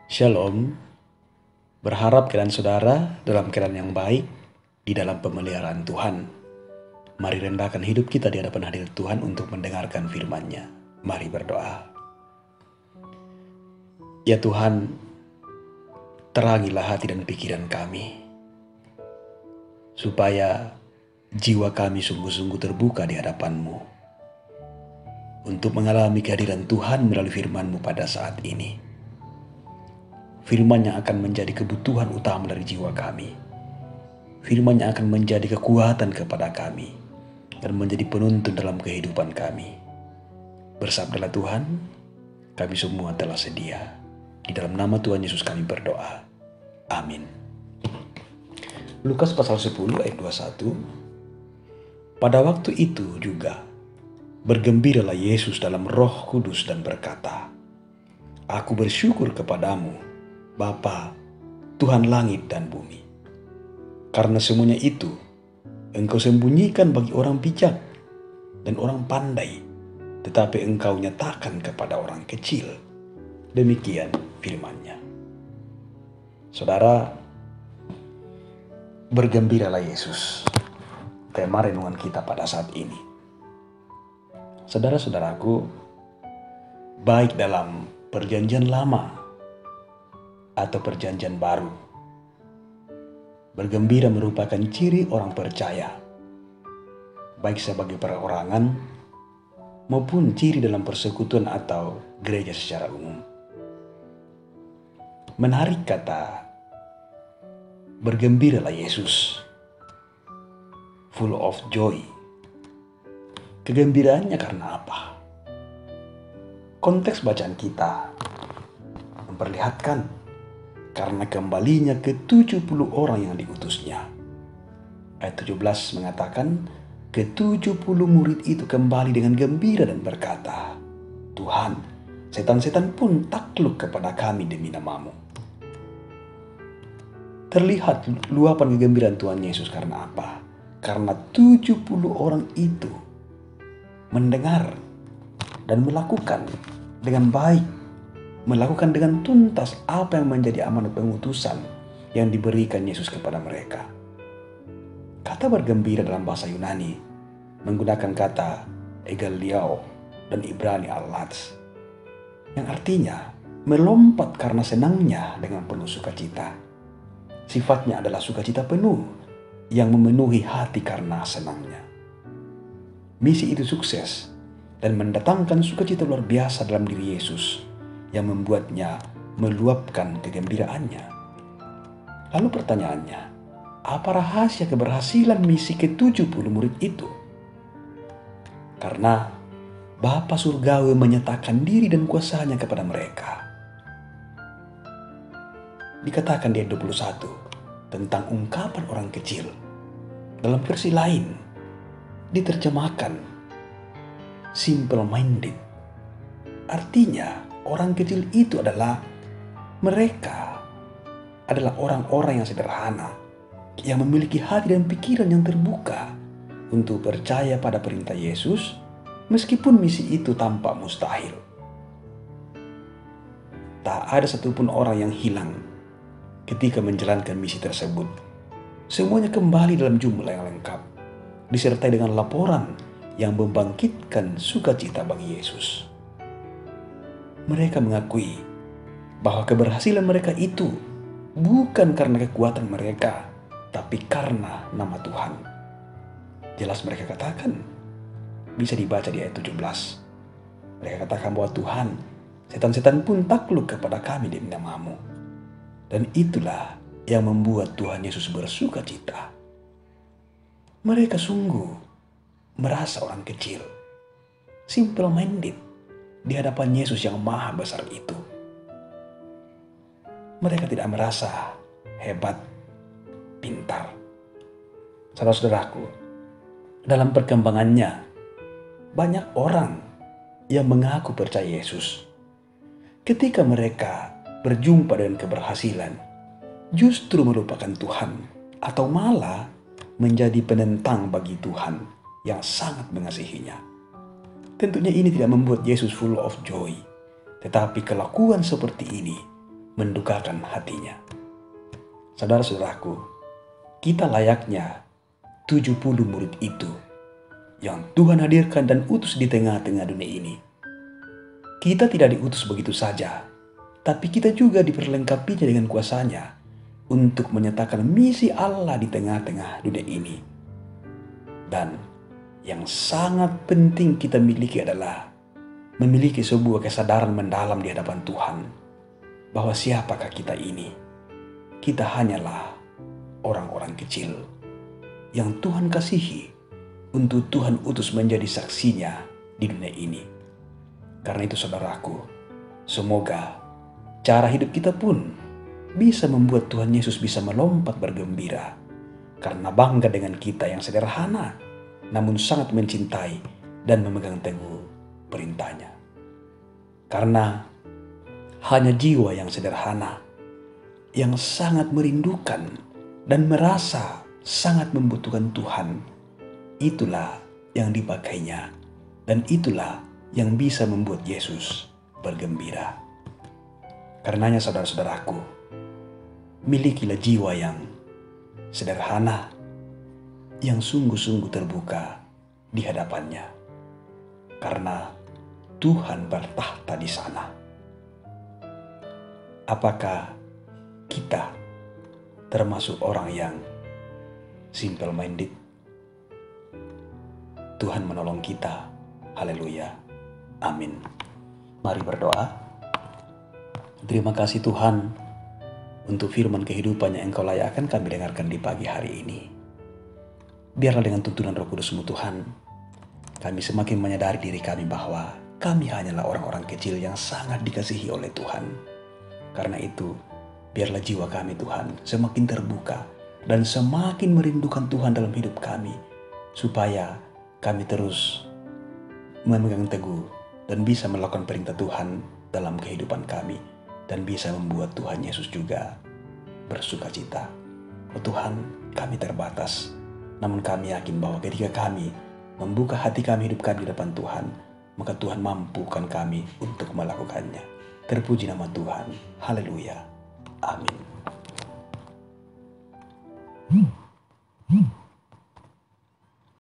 Shalom, berharap keadaan saudara dalam keadaan yang baik di dalam pemeliharaan Tuhan. Mari rendahkan hidup kita di hadapan hadirat Tuhan untuk mendengarkan firman-Nya. Mari berdoa. Ya Tuhan, terangilah hati dan pikiran kami, supaya jiwa kami sungguh-sungguh terbuka di hadapan-Mu untuk mengalami kehadiran Tuhan melalui firman-Mu pada saat ini. Firman yang akan menjadi kebutuhan utama dari jiwa kami. Firman yang akan menjadi kekuatan kepada kami dan menjadi penuntun dalam kehidupan kami. Bersabdalah Tuhan, kami semua telah sedia. Di dalam nama Tuhan Yesus kami berdoa. Amin. Lukas pasal 10 ayat 21. Pada waktu itu juga bergembiralah Yesus dalam Roh Kudus dan berkata, Aku bersyukur kepadamu, Bapa, Tuhan langit dan bumi. Karena semuanya itu, Engkau sembunyikan bagi orang bijak dan orang pandai, tetapi Engkau nyatakan kepada orang kecil. Demikian firman-Nya. Saudara, bergembiralah Yesus. Tema renungan kita pada saat ini. Saudara-saudaraku, baik dalam perjanjian lama atau perjanjian baru, bergembira merupakan ciri orang percaya, baik sebagai perorangan maupun ciri dalam persekutuan atau gereja secara umum. Menarik kata, bergembiralah Yesus, full of joy. Kegembiraannya karena apa? Konteks bacaan kita memperlihatkan karena kembalinya ke-70 orang yang diutusnya. Ayat 17 mengatakan, ke-70 murid itu kembali dengan gembira dan berkata, Tuhan, setan-setan pun takluk kepada kami demi nama-Mu. Terlihat luapan kegembiraan Tuhan Yesus karena apa? Karena 70 orang itu mendengar dan melakukan dengan baik, melakukan dengan tuntas apa yang menjadi amanat pengutusan yang diberikan Yesus kepada mereka. Kata bergembira dalam bahasa Yunani menggunakan kata egaliao dan Ibrani alats, yang artinya melompat karena senangnya dengan penuh sukacita. Sifatnya adalah sukacita penuh yang memenuhi hati karena senangnya. Misi itu sukses dan mendatangkan sukacita luar biasa dalam diri Yesus yang membuatnya meluapkan kegembiraannya. Lalu pertanyaannya, apa rahasia keberhasilan misi ke-70 murid itu? Karena Bapa Surgawi menyatakan diri dan kuasanya kepada mereka. Dikatakan di ayat 21 tentang ungkapan orang kecil. Dalam versi lain diterjemahkan simple minded. Artinya orang kecil itu adalah mereka adalah orang-orang yang sederhana, yang memiliki hati dan pikiran yang terbuka untuk percaya pada perintah Yesus, meskipun misi itu tampak mustahil. Tak ada satupun orang yang hilang ketika menjalankan misi tersebut. Semuanya kembali dalam jumlah yang lengkap, disertai dengan laporan yang membangkitkan sukacita bagi Yesus. Mereka mengakui bahwa keberhasilan mereka itu bukan karena kekuatan mereka, tapi karena nama Tuhan. Jelas mereka katakan, bisa dibaca di ayat 17. Mereka katakan bahwa Tuhan, setan-setan pun takluk kepada kami demi nama-Mu. Dan itulah yang membuat Tuhan Yesus bersuka cita. Mereka sungguh merasa orang kecil, simple minded, di hadapan Yesus yang maha besar itu. Mereka tidak merasa hebat, pintar. Saudara-saudaraku, dalam perkembangannya, banyak orang yang mengaku percaya Yesus. Ketika mereka berjumpa dengan keberhasilan, justru melupakan Tuhan atau malah menjadi penentang bagi Tuhan yang sangat mengasihinya. Tentunya ini tidak membuat Yesus full of joy, tetapi kelakuan seperti ini mendukakan hatinya. Saudara-saudaraku, kita layaknya 70 murid itu yang Tuhan hadirkan dan utus di tengah-tengah dunia ini. Kita tidak diutus begitu saja, tapi kita juga diperlengkapinya dengan kuasanya untuk menyatakan misi Allah di tengah-tengah dunia ini. Dan yang sangat penting kita miliki adalah memiliki sebuah kesadaran mendalam di hadapan Tuhan bahwa siapakah kita ini? Kita hanyalah orang-orang kecil yang Tuhan kasihi untuk Tuhan utus menjadi saksinya di dunia ini. Karena itu saudaraku, semoga cara hidup kita pun bisa membuat Tuhan Yesus bisa melompat bergembira karena bangga dengan kita yang sederhana namun sangat mencintai dan memegang teguh perintahnya. Karena hanya jiwa yang sederhana, yang sangat merindukan dan merasa sangat membutuhkan Tuhan, itulah yang dipakainya dan itulah yang bisa membuat Yesus bergembira. Karenanya saudara-saudaraku, milikilah jiwa yang sederhana, yang sungguh-sungguh terbuka di hadapannya. Karena Tuhan bertahta di sana. Apakah kita termasuk orang yang simple minded? Tuhan menolong kita. Haleluya. Amin. Mari berdoa. Terima kasih Tuhan untuk firman kehidupan yang Engkau layakkan kami dengarkan di pagi hari ini. Biarlah dengan tuntunan Roh Kudus-Mu Tuhan, kami semakin menyadari diri kami bahwa kami hanyalah orang-orang kecil yang sangat dikasihi oleh Tuhan. Karena itu, biarlah jiwa kami Tuhan semakin terbuka dan semakin merindukan Tuhan dalam hidup kami, supaya kami terus memegang teguh dan bisa melakukan perintah Tuhan dalam kehidupan kami, dan bisa membuat Tuhan Yesus juga bersuka cita. Oh Tuhan, kami terbatas, namun kami yakin bahwa ketika kami membuka hati kami, hidup kami di depan Tuhan, maka Tuhan mampukan kami untuk melakukannya. Terpuji nama Tuhan. Haleluya. Amin.